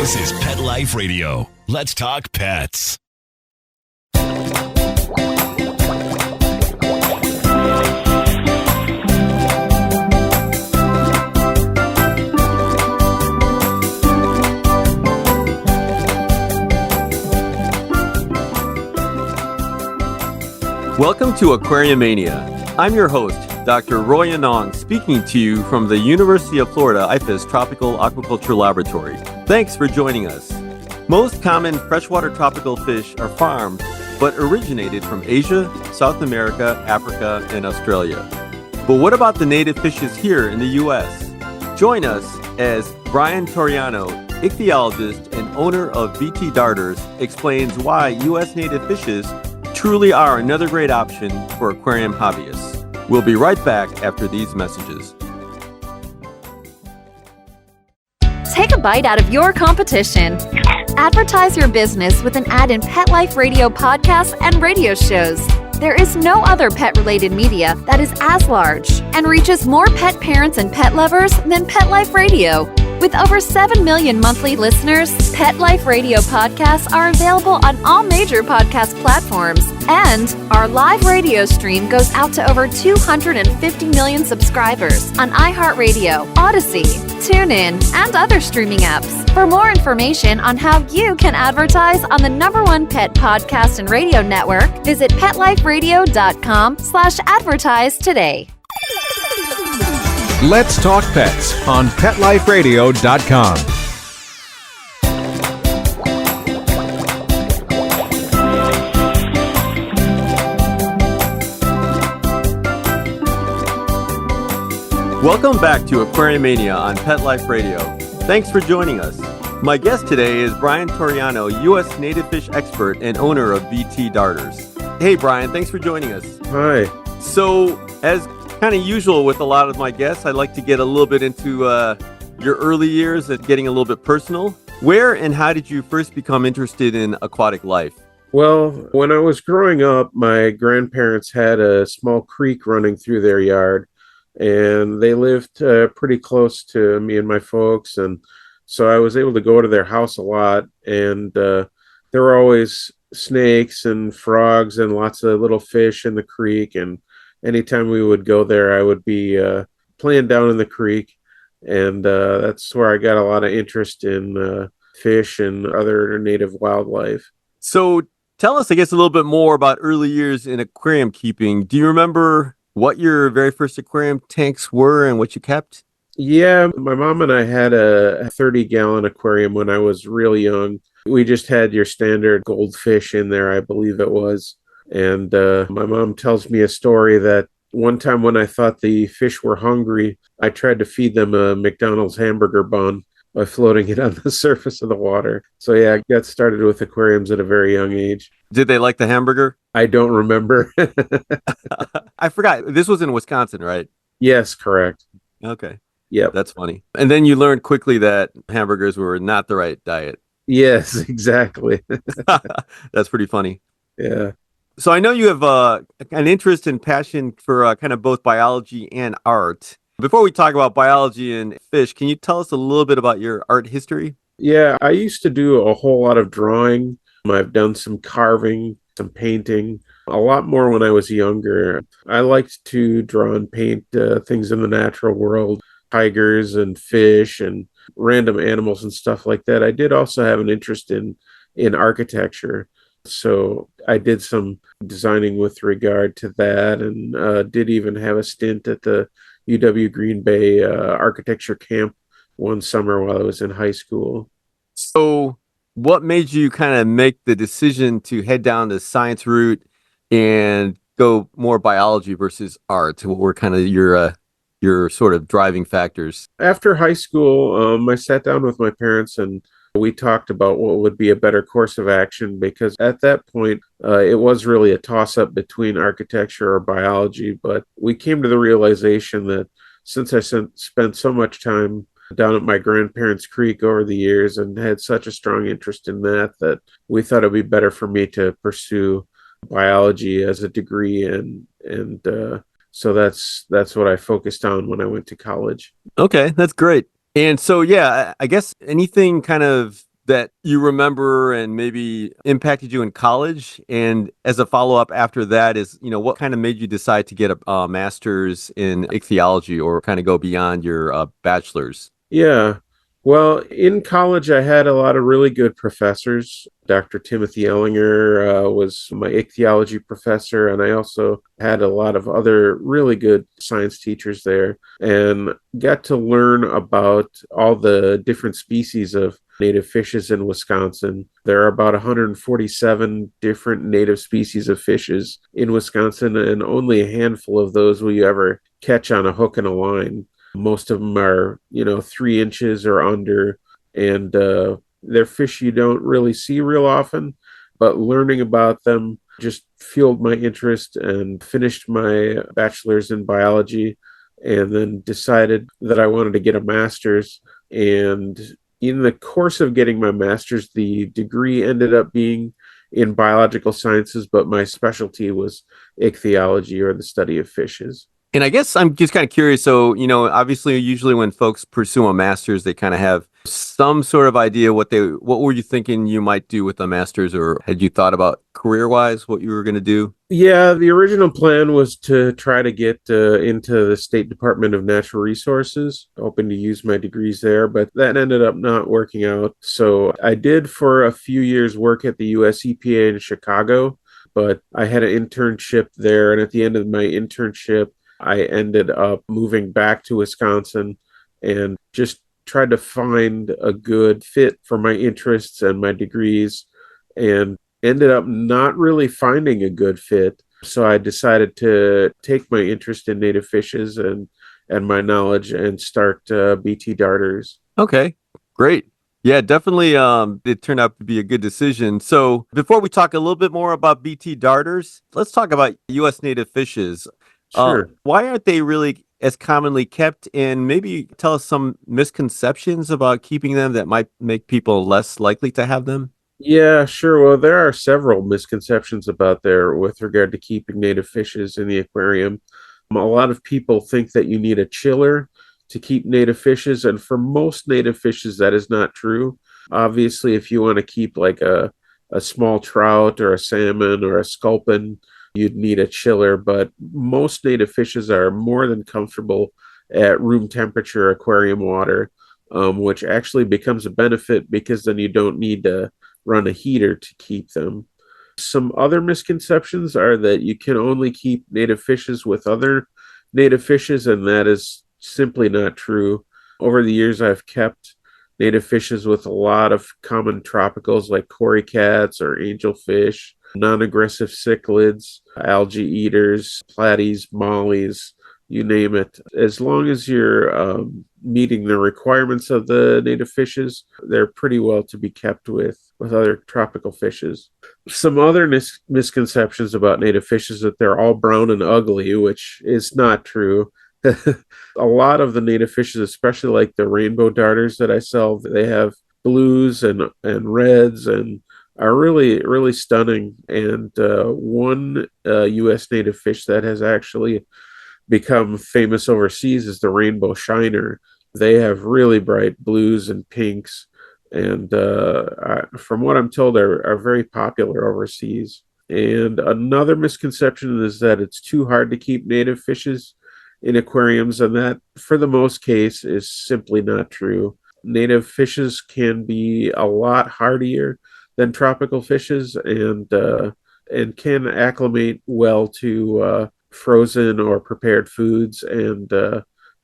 This is Pet Life Radio. Let's talk pets. Welcome to Aquariumania. I'm your host, Dr. Roy Anong, speaking to you from the University of Florida IFAS Tropical Aquaculture Laboratory. Thanks for joining us. Most common freshwater tropical fish are farmed, but originated from Asia, South America, Africa, and Australia. But what about the native fishes here in the U.S.? Join us as Brian Torreano, ichthyologist and owner of BTDarters, explains why U.S. native fishes truly are another great option for aquarium hobbyists. We'll be right back after these messages. Take a bite out of your competition. Advertise your business with an ad in Pet Life Radio podcasts and radio shows. There is no other pet-related media that is as large and reaches more pet parents and pet lovers than Pet Life Radio. With over 7 million monthly listeners, Pet Life Radio podcasts are available on all major podcast platforms. And our live radio stream goes out to over 250 million subscribers on iHeartRadio, Odyssey, TuneIn, and other streaming apps. For more information on how you can advertise on the #1 pet podcast and radio network, visit PetLifeRadio.com/advertise today. Let's Talk Pets on PetLifeRadio.com. Welcome back to Aquariumania on Pet Life Radio. Thanks for joining us. My guest today is Brian Torreano, U.S. native fish expert and owner of BTDarters. Hey, Brian, thanks for joining us. Hi. So, as kind of usual with a lot of my guests, I'd like to get a little bit into your early years and getting a little bit personal. Where and how did you first become interested in aquatic life? Well, when I was growing up, my grandparents had a small creek running through their yard, and they lived pretty close to me and my folks, and so I was able to go to their house a lot, and there were always snakes and frogs and lots of little fish in the creek, and anytime we would go there, I would be playing down in the creek, and that's where I got a lot of interest in fish and other native wildlife. So tell us, I guess, a little bit more about early years in aquarium keeping. Do you remember what your very first aquarium tanks were and what you kept? Yeah, my mom and I had a 30-gallon aquarium when I was real young. We just had your standard goldfish in there, I believe it was. And my mom tells me a story that one time when I thought the fish were hungry, I tried to feed them a McDonald's hamburger bun by floating it on the surface of the water. So yeah, I got started with aquariums at a very young age. Did they like the hamburger? I don't remember. I forgot. This was in Wisconsin, right? Yes, correct. Okay. Yep. That's funny. And then you learned quickly that hamburgers were not the right diet. Yes, exactly. That's pretty funny. Yeah. So I know you have an interest and passion for kind of both biology and art. Before we talk about biology and fish, can you tell us a little bit about your art history? Yeah, I used to do a whole lot of drawing. I've done some carving, some painting, a lot more when I was younger. I liked to draw and paint things in the natural world, tigers and fish and random animals and stuff like that. I did also have an interest in architecture. So I did some designing with regard to that, and did even have a stint at the UW Green Bay architecture camp one summer while I was in high school. So what made you kind of make the decision to head down the science route and go more biology versus art? What were kind of your sort of driving factors? After high school, I sat down with my parents and we talked about what would be a better course of action, because at that point, it was really a toss-up between architecture or biology. But we came to the realization that since I spent so much time down at my grandparents' creek over the years and had such a strong interest in that we thought it'd be better for me to pursue biology as a degree. And so that's what I focused on when I went to college. Okay, that's great. And so, yeah, I guess anything kind of that you remember and maybe impacted you in college? And as a follow-up after that is, what kind of made you decide to get a master's in ichthyology or kind of go beyond your bachelor's? Yeah. Well, in college, I had a lot of really good professors. Dr. Timothy Ellinger was my ichthyology professor, and I also had a lot of other really good science teachers there and got to learn about all the different species of native fishes in Wisconsin. There are about 147 different native species of fishes in Wisconsin, and only a handful of those will you ever catch on a hook and a line. Most of them are, 3 inches or under, and they're fish you don't really see real often. But learning about them just fueled my interest and finished my bachelor's in biology, and then decided that I wanted to get a master's. And in the course of getting my master's, the degree ended up being in biological sciences, but my specialty was ichthyology, or the study of fishes. And I guess I'm just kind of curious. So, obviously, usually when folks pursue a master's, they kind of have some sort of idea what were you thinking you might do with a master's, or had you thought about career-wise what you were going to do? Yeah, the original plan was to try to get into the State Department of Natural Resources, hoping to use my degrees there, but that ended up not working out. So I did for a few years work at the US EPA in Chicago, but I had an internship there, and at the end of my internship, I ended up moving back to Wisconsin and just tried to find a good fit for my interests and my degrees, and ended up not really finding a good fit. So I decided to take my interest in native fishes and my knowledge and start BTDarters. Okay, great. Yeah, definitely. It turned out to be a good decision. So before we talk a little bit more about BTDarters, let's talk about U.S. native fishes. Sure. Why aren't they really as commonly kept? And maybe tell us some misconceptions about keeping them that might make people less likely to have them. Yeah, sure. Well, there are several misconceptions about there with regard to keeping native fishes in the aquarium. A lot of people think that you need a chiller to keep native fishes, and for most native fishes, that is not true. Obviously, if you want to keep like a small trout or a salmon or a sculpin, you'd need a chiller, but most native fishes are more than comfortable at room temperature aquarium water, which actually becomes a benefit because then you don't need to run a heater to keep them. Some other misconceptions are that you can only keep native fishes with other native fishes, and that is simply not true. Over the years, I've kept native fishes with a lot of common tropicals like corycats or angelfish, non-aggressive cichlids, algae eaters, platies, mollies, you name it. As long as you're meeting the requirements of the native fishes, they're pretty well to be kept with other tropical fishes. Some other misconceptions about native fishes that they're all brown and ugly, which is not true. A lot of the native fishes, especially like the rainbow darters that I sell, they have blues and reds and are really, really stunning. And one U.S. native fish that has actually become famous overseas is the rainbow shiner. They have really bright blues and pinks, and from what I'm told, are very popular overseas. And another misconception is that it's too hard to keep native fishes in aquariums, and that, for the most case, is simply not true. Native fishes can be a lot hardier than tropical fishes, and can acclimate well to frozen or prepared foods, and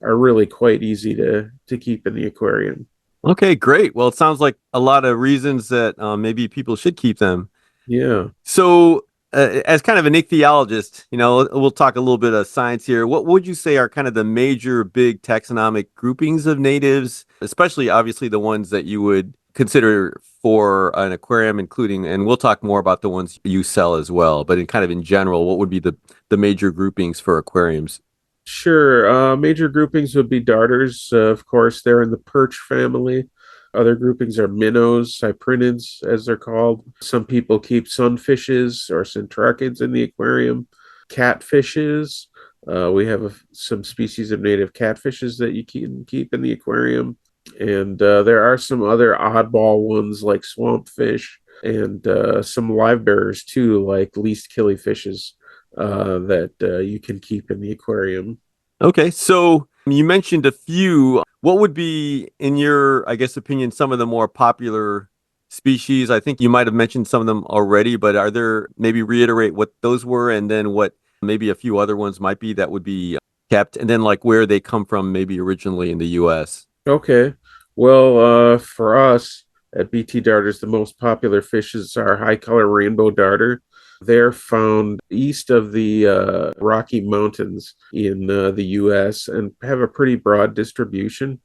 are really quite easy to keep in the aquarium. Okay, great. Well, it sounds like a lot of reasons that maybe people should keep them. Yeah. So, as kind of an ichthyologist, we'll talk a little bit of science here. What would you say are kind of the major big taxonomic groupings of natives, especially obviously the ones that you would consider for an aquarium, including, and we'll talk more about the ones you sell as well, but in general, what would be the major groupings for aquariums? Sure. Major groupings would be darters. Of course, they're in the perch family. Other groupings are minnows, cyprinids, as they're called. Some people keep sunfishes or centracids in the aquarium. Catfishes. We have some species of native catfishes that you can keep in the aquarium. And there are some other oddball ones like swampfish and some live bearers too, like least killifishes that you can keep in the aquarium. Okay, so you mentioned a few. What would be, in your, I guess, opinion, some of the more popular species? I think you might have mentioned some of them already, but are there, maybe reiterate what those were and then what maybe a few other ones might be that would be kept, and then like where they come from maybe originally in the US? Okay. Well, for us at BT Darters, the most popular fishes are high color rainbow darter. They're found east of the Rocky Mountains in the US and have a pretty broad distribution.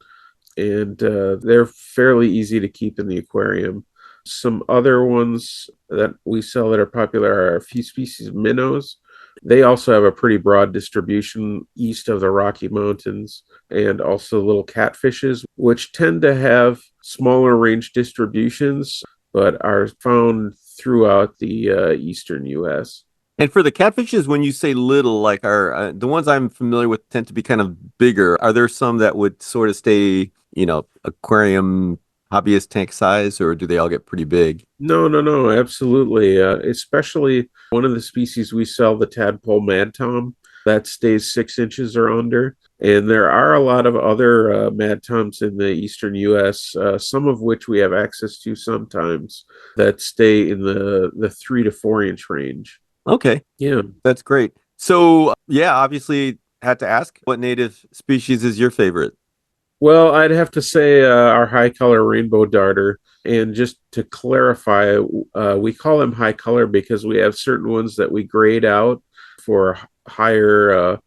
And they're fairly easy to keep in the aquarium. Some other ones that we sell that are popular are a few species of minnows. They also have a pretty broad distribution east of the Rocky Mountains, and also little catfishes, which tend to have smaller range distributions, but are found throughout the eastern U.S. And for the catfishes, when you say little, like are the ones I'm familiar with tend to be kind of bigger. Are there some that would sort of stay, aquarium hobbyist tank size, or do they all get pretty big? No, absolutely. Especially one of the species we sell, the tadpole mad tom, that stays 6 inches or under. And there are a lot of other mad toms in the eastern U.S., some of which we have access to sometimes, that stay in the 3 to 4 inch range. Okay. Yeah. That's great. So, yeah, obviously had to ask, what native species is your favorite? Well, I'd have to say our high color rainbow darter. And just to clarify, we call them high color because we have certain ones that we grade out for higher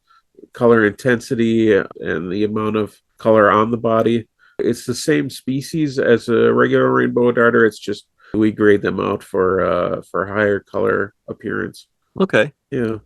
color intensity and the amount of color on the body. It's the same species as a regular rainbow darter. It's just we grade them out for higher color appearance. Okay. Yeah.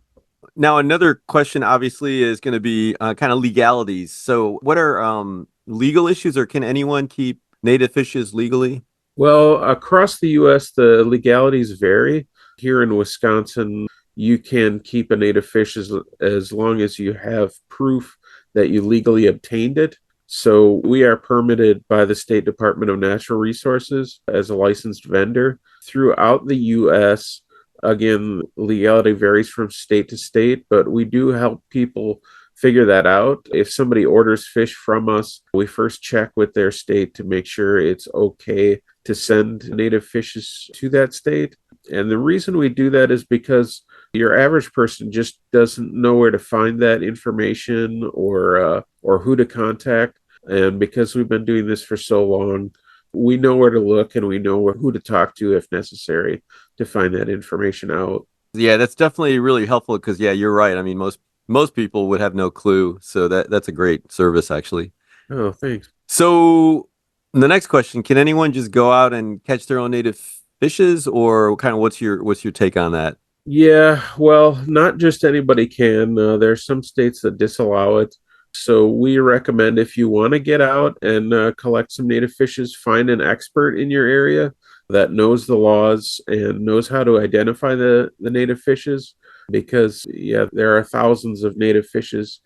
Now, another question obviously is going to be kind of legalities. So, what are legal issues, or can anyone keep native fishes legally? Well, across the U.S., the legalities vary. Here in Wisconsin, you can keep a native fish as long as you have proof that you legally obtained it. So we are permitted by the State Department of Natural Resources as a licensed vendor throughout the U.S. Again, legality varies from state to state, but we do help people figure that out. If somebody orders fish from us, we first check with their state to make sure it's okay to send native fishes to that state. And the reason we do that is because your average person just doesn't know where to find that information or who to contact. And because we've been doing this for so long, we know where to look and we know who to talk to if necessary to find that information out. Yeah, that's definitely really helpful because, yeah, you're right. I mean, most people would have no clue. So that's a great service, actually. Oh, thanks. So the next question, can anyone just go out and catch their own native fishes, or kind of what's your take on that? Yeah, well, not just anybody can. There's some states that disallow it. So we recommend, if you want to get out and collect some native fishes, find an expert in your area that knows the laws and knows how to identify the native fishes, because, yeah, there are thousands of native fishes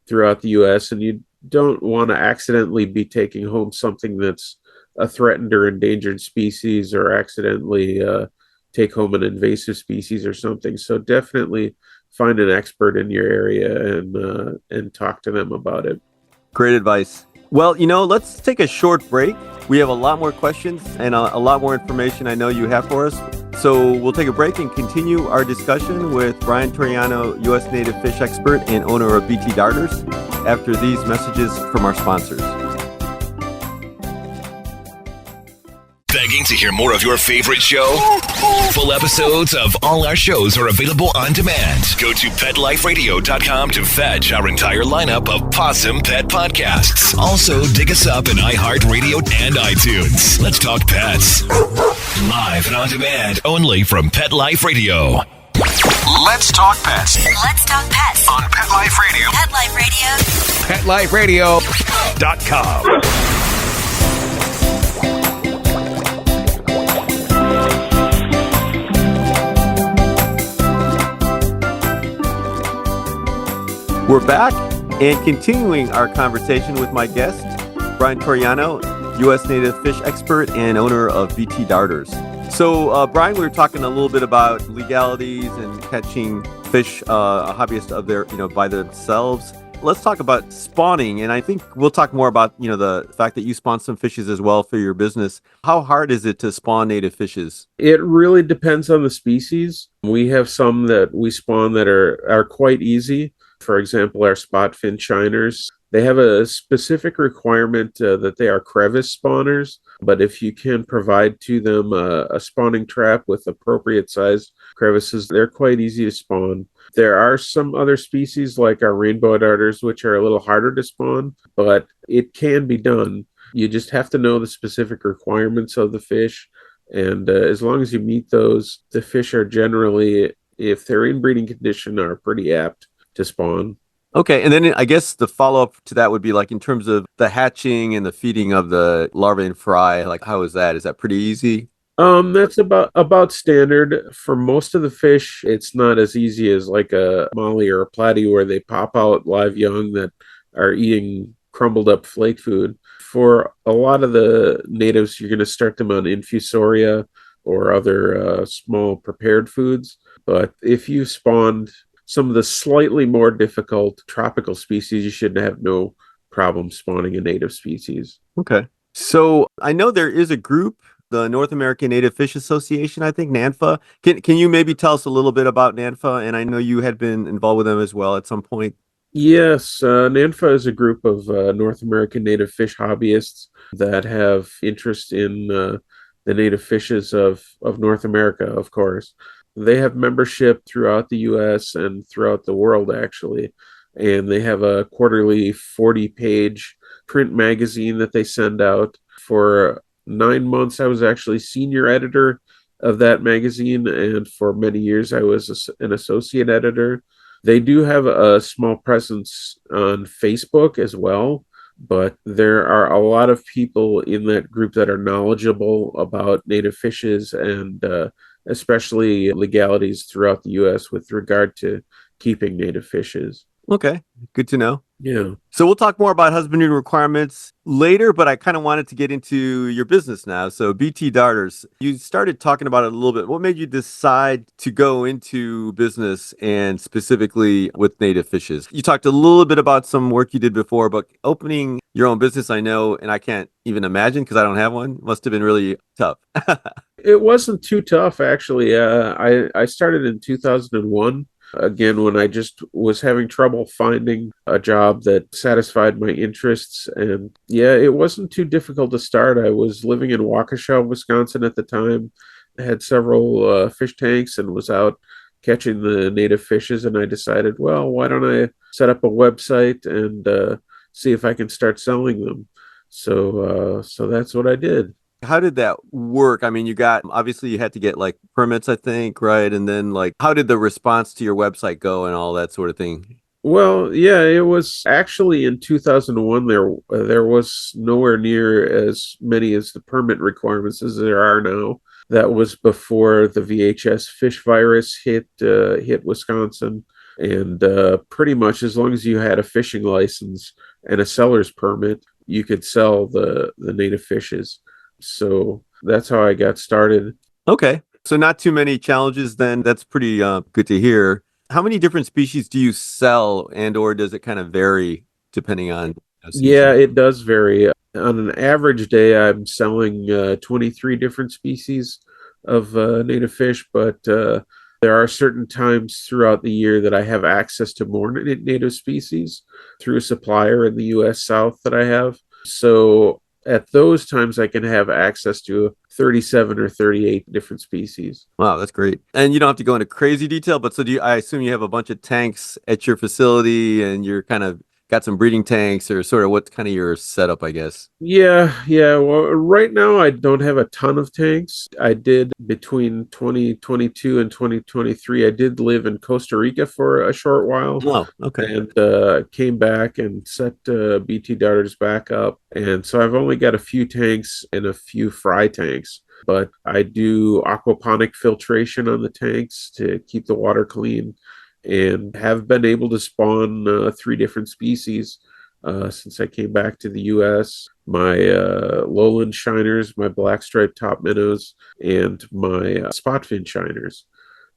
throughout the U.S., and you don't want to accidentally be taking home something that's a threatened or endangered species, or accidentally take home an invasive species or something. So definitely find an expert in your area and talk to them about it. Great advice. Well, let's take a short break. We have a lot more questions and a lot more information I know you have for us. So we'll take a break and continue our discussion with Brian Torreano, U.S. native fish expert and owner of BT Darters, after these messages from our sponsors. Begging to hear more of your favorite show? Full episodes of all our shows are available on demand. Go to PetLifeRadio.com to fetch our entire lineup of Possum Pet podcasts. Also, dig us up in iHeartRadio and iTunes. Let's talk pets. Live and on demand, only from Pet Life Radio. Let's talk pets. Let's talk pets On Pet Life Radio. Pet Life Radio. PetLifeRadio.com. We're back and continuing our conversation with my guest, Brian Torreano, U.S. native fish expert and owner of BTDarters. So, Brian, we were talking a little bit about legalities and catching fish, a hobbyist of their, by themselves. Let's talk about spawning, and I think we'll talk more about, the fact that you spawn some fishes as well for your business. How hard is it to spawn native fishes? It really depends on the species. We have some that we spawn that are quite easy. For example, our spot fin shiners. They have a specific requirement that they are crevice spawners, but if you can provide to them a spawning trap with appropriate size crevices, they're quite easy to spawn. There are some other species like our rainbow darters, which are a little harder to spawn, but it can be done. You just have to know the specific requirements of the fish. And as long as you meet those, the fish are generally, if they're in breeding condition, are pretty apt to spawn. Okay, and then I guess the follow-up to that would be like in terms of the hatching and the feeding of the larvae and fry, like how is that? Is that pretty easy? That's about standard. For most of the fish, it's not as easy as like a molly or a platy where they pop out live young that are eating crumbled up flake food. For a lot of the natives, you're going to start them on infusoria or other small prepared foods. But if you spawned some of the slightly more difficult tropical species, you should have no problem spawning a native species. Okay. So I know there is a group, the North American Native Fish Association, I think, NANFA. Can you maybe tell us a little bit about NANFA? And I know you had been involved with them as well at some point. Yes, NANFA is a group of North American native fish hobbyists that have interest in the native fishes of North America, of course. They have membership throughout the U.S. and throughout the world, actually. And they have a quarterly 40-page print magazine that they send out. For 9 months, I was actually senior editor of that magazine. And for many years, I was an associate editor. They do have a small presence on Facebook as well. But there are a lot of people in that group that are knowledgeable about native fishes and especially legalities throughout the U.S. with regard to keeping native fishes. Okay, good to know. Yeah. So we'll talk more about husbandry requirements later, but I kind of wanted to get into your business now. So BTDarters, you started talking about it a little bit. What made you decide to go into business and specifically with native fishes? You talked a little bit about some work you did before, but opening your own business, I know, and I can't even imagine because I don't have one, must have been really tough. It wasn't too tough, actually. I started in 2001. Again, when I just was having trouble finding a job that satisfied my interests. And yeah, it wasn't too difficult to start. I was living in Waukesha, Wisconsin at the time. I had several fish tanks and was out catching the native fishes. And I decided, well, why don't I set up a website and see if I can start selling them? So that's what I did. How did that work? I mean, obviously you had to get like permits, I think, right? And then like, how did the response to your website go and all that sort of thing? Well, yeah, it was actually in 2001. There was nowhere near as many as the permit requirements as there are now. That was before the VHS fish virus hit Wisconsin, and pretty much as long as you had a fishing license and a seller's permit, you could sell the native fishes. So that's how I got started. Okay. So not too many challenges then. That's pretty good to hear. How many different species do you sell or does it kind of vary depending on season? Yeah, it does vary. On an average day, I'm selling 23 different species of native fish, but there are certain times throughout the year that I have access to more native species through a supplier in the U.S. South that I have. So at those times, I can have access to 37 or 38 different species. Wow, that's great. And you don't have to go into crazy detail, but I assume you have a bunch of tanks at your facility and you're kind of got some breeding tanks or sort of what's kind of your setup, I guess? Yeah. Well, right now I don't have a ton of tanks. I did between 2022 and 2023. I did live in Costa Rica for a short while. Oh, okay. And came back and set BTDarters back up. And so I've only got a few tanks and a few fry tanks. But I do aquaponic filtration on the tanks to keep the water clean, and have been able to spawn 3 different species since I came back to the U.S. my lowland shiners, my black striped top minnows, and my spotfin shiners.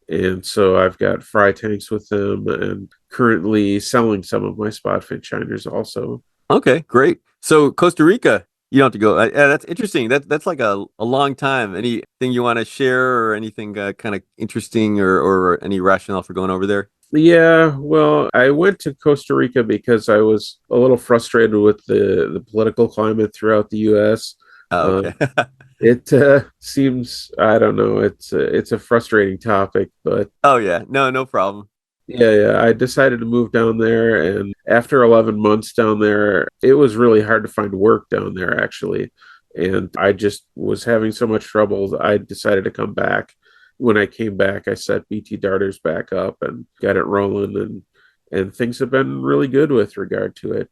And so I've got fry tanks with them and currently selling some of my spotfin shiners also. Okay, great. So Costa Rica, you don't have to go. Yeah, that's interesting. That's like a long time. Anything you want to share or anything kind of interesting or any rationale for going over there? Yeah, well, I went to Costa Rica because I was a little frustrated with the political climate throughout the U.S. Oh, Uh, okay. it seems, I don't know, it's a frustrating topic, but Oh yeah, no problem. yeah, I decided to move down there, and after 11 months down there, it was really hard to find work down there, actually. And I just was having so much trouble, I decided to come back. When I came back, I set BTDarters back up and got it rolling, and things have been really good with regard to it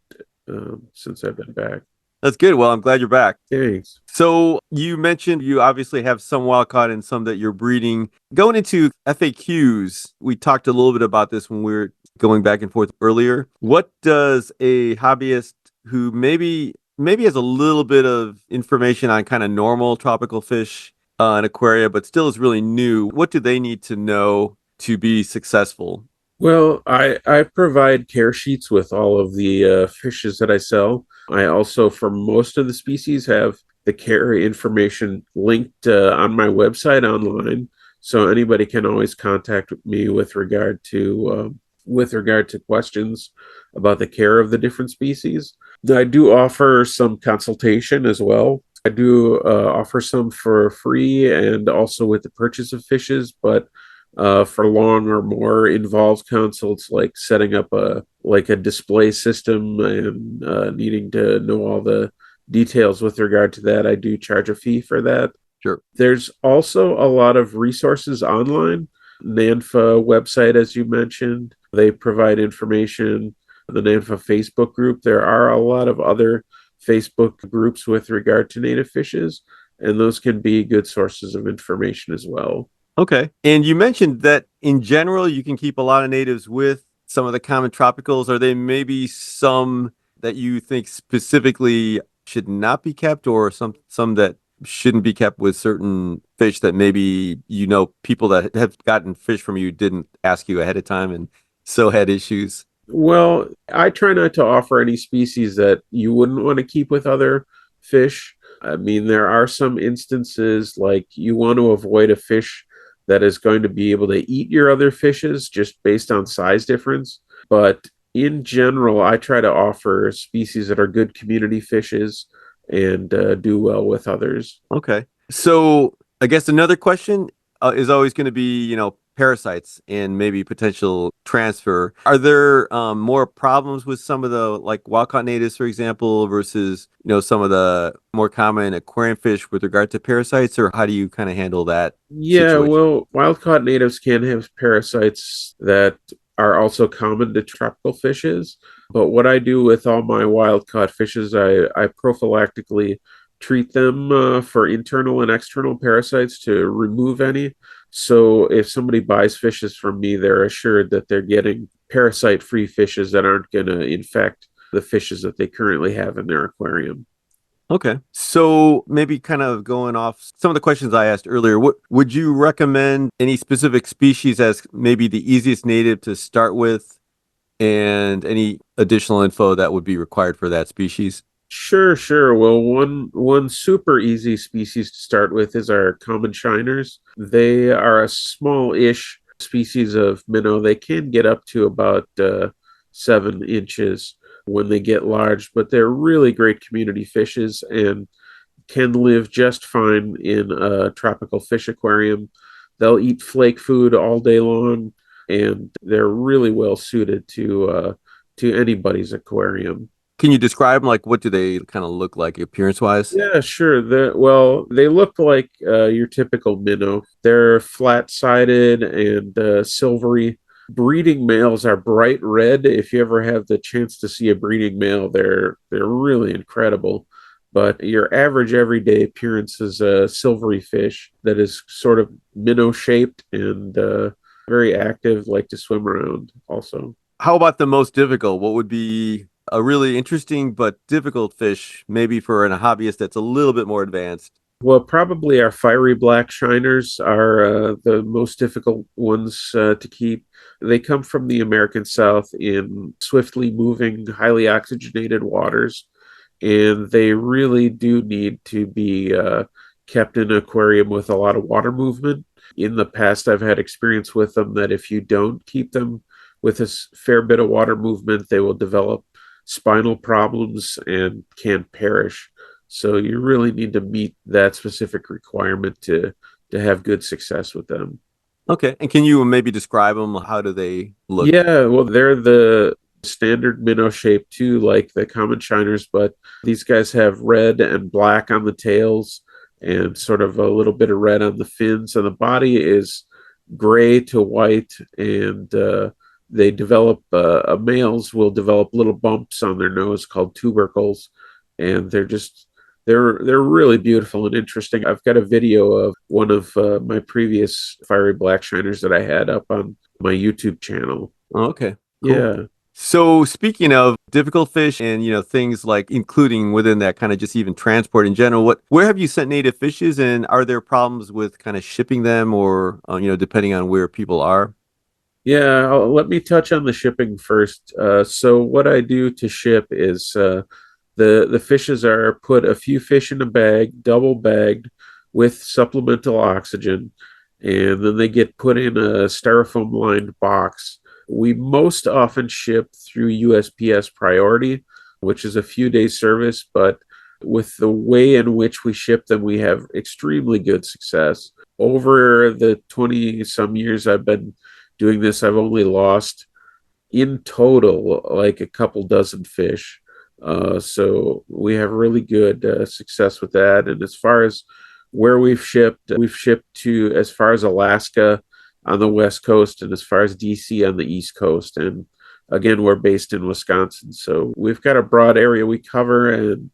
since I've been back. That's good. Well, I'm glad you're back. Thanks. So you mentioned you obviously have some wild caught and some that you're breeding. Going into FAQs, we talked a little bit about this when we were going back and forth earlier. What does a hobbyist who maybe has a little bit of information on kind of normal tropical fish in aquaria, but still is really new, what do they need to know to be successful? Well, I provide care sheets with all of the fishes that I sell. I also, for most of the species, have the care information linked on my website online, so anybody can always contact me with regard to questions about the care of the different species. I do offer some consultation as well. I do offer some for free and also with the purchase of fishes, but for long or more involved consults like setting up a display system and needing to know all the details with regard to that, I do charge a fee for that. Sure. There's also a lot of resources online. NANFA website, as you mentioned, they provide information. The NANFA Facebook group, there are a lot of other Facebook groups with regard to native fishes, and those can be good sources of information as well. Okay. And you mentioned that in general, you can keep a lot of natives with some of the common tropicals. Are there maybe some that you think specifically should not be kept, or some that shouldn't be kept with certain fish that maybe, people that have gotten fish from you didn't ask you ahead of time and so had issues? Well, I try not to offer any species that you wouldn't want to keep with other fish. I mean, there are some instances like you want to avoid a fish that is going to be able to eat your other fishes just based on size difference. But in general, I try to offer species that are good community fishes and do well with others. Okay. So I guess another question is always going to be, parasites and maybe potential transfer. Are there more problems with some of the like wild caught natives, for example, versus, some of the more common aquarium fish with regard to parasites, or how do you kind of handle that Yeah, situation? well, wild caught natives can have parasites that are also common to tropical fishes. But what I do with all my wild caught fishes, I prophylactically treat them for internal and external parasites to remove any. So if somebody buys fishes from me, they're assured that they're getting parasite-free fishes that aren't going to infect the fishes that they currently have in their aquarium. Okay. So maybe kind of going off some of the questions I asked earlier, what would you recommend any specific species as maybe the easiest native to start with, and any additional info that would be required for that species? Sure. Well, one super easy species to start with is our common shiners. They are a small-ish species of minnow. They can get up to about 7 inches when they get large, but they're really great community fishes and can live just fine in a tropical fish aquarium. They'll eat flake food all day long, and they're really well suited to anybody's aquarium. Can you describe them? Like, what do they kind of look like appearance wise? Yeah, sure. Well, they look like your typical minnow. They're flat-sided and silvery. Breeding males are bright red. If you ever have the chance to see a breeding male, they're really incredible. But your average everyday appearance is a silvery fish that is sort of minnow-shaped and very active, like to swim around also. How about the most difficult? What would be a really interesting but difficult fish, maybe for a hobbyist that's a little bit more advanced? Well, probably our fiery black shiners are the most difficult ones to keep. They come from the American South in swiftly moving, highly oxygenated waters, and they really do need to be kept in an aquarium with a lot of water movement. In the past, I've had experience with them that if you don't keep them with a fair bit of water movement, they will develop spinal problems and can perish. So you really need to meet that specific requirement to have good success with them. Okay. And can you maybe describe them? How do they look? Yeah, well, they're the standard minnow shape too, like the common shiners, but these guys have red and black on the tails and sort of a little bit of red on the fins, and the body is gray to white, and they develop males will develop little bumps on their nose called tubercles, and they're really beautiful and interesting. I've got a video of one of my previous fiery black shiners that I had up on my YouTube channel. Okay. Cool. Yeah. So speaking of difficult fish and, things like including within that kind of just even transport in general, where have you sent native fishes, and are there problems with kind of shipping them or, depending on where people are? Yeah, let me touch on the shipping first. So what I do to ship is the fishes are put a few fish in a bag, double bagged with supplemental oxygen, and then they get put in a styrofoam lined box. We most often ship through USPS Priority, which is a few days service, but with the way in which we ship them, we have extremely good success. Over the 20 some years I've been doing this, I've only lost in total like a couple dozen fish. So we have really good success with that. And as far as where we've shipped to as far as Alaska on the West Coast and as far as DC on the East Coast. And again, we're based in Wisconsin. So we've got a broad area we cover and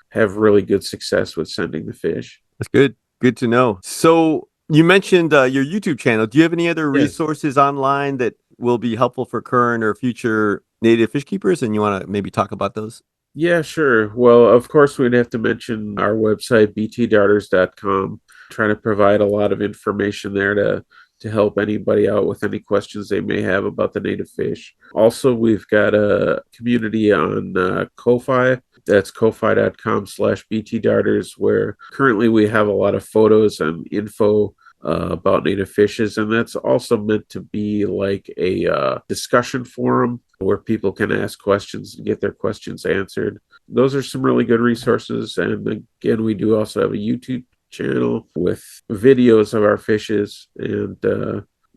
have really good success with sending the fish. That's good. Good to know. So you mentioned your YouTube channel. Do you have any other resources online that will be helpful for current or future native fish keepers, and you want to maybe talk about those? Yeah, sure. Well, of course, we'd have to mention our website, BTDarters.com, trying to provide a lot of information there to help anybody out with any questions they may have about the native fish. Also, we've got a community on Ko-Fi. That's ko-fi.com/BTDarters, where currently we have a lot of photos and info about native fishes, and that's also meant to be like a discussion forum where people can ask questions and get their questions answered. Those are some really good resources, and again, we do also have a YouTube channel with videos of our fishes, and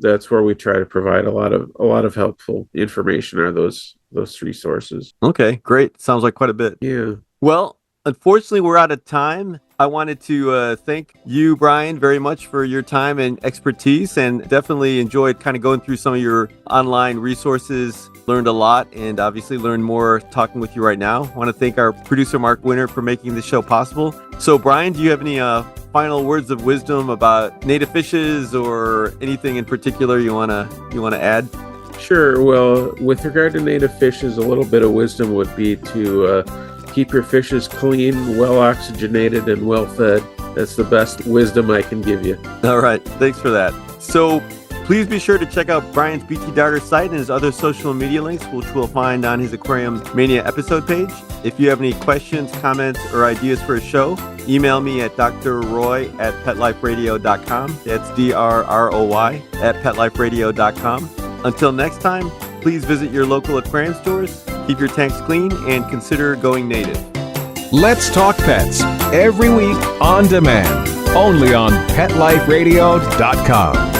that's where we try to provide a lot of helpful information. Are those resources? Okay, great. Sounds like quite a bit. Yeah. Well, unfortunately, we're out of time. I wanted to thank you, Brian, very much for your time and expertise, and definitely enjoyed kind of going through some of your online resources. Learned a lot, and obviously learned more talking with you right now. I want to thank our producer, Mark Winter, for making this show possible. So, Brian, do you have any final words of wisdom about native fishes or anything in particular you want to add? Sure. Well, with regard to native fishes, a little bit of wisdom would be to keep your fishes clean, well oxygenated, and well fed. That's the best wisdom I can give you. All right. Thanks for that. So please be sure to check out Brian's BTDarters site and his other social media links, which we'll find on his Aquariumania episode page. If you have any questions, comments, or ideas for a show, email me at drroy@petliferadio.com. That's DRROY @petliferadio.com. Until next time, please visit your local aquarium stores, keep your tanks clean, and consider going native. Let's Talk Pets, every week on demand, only on PetLifeRadio.com.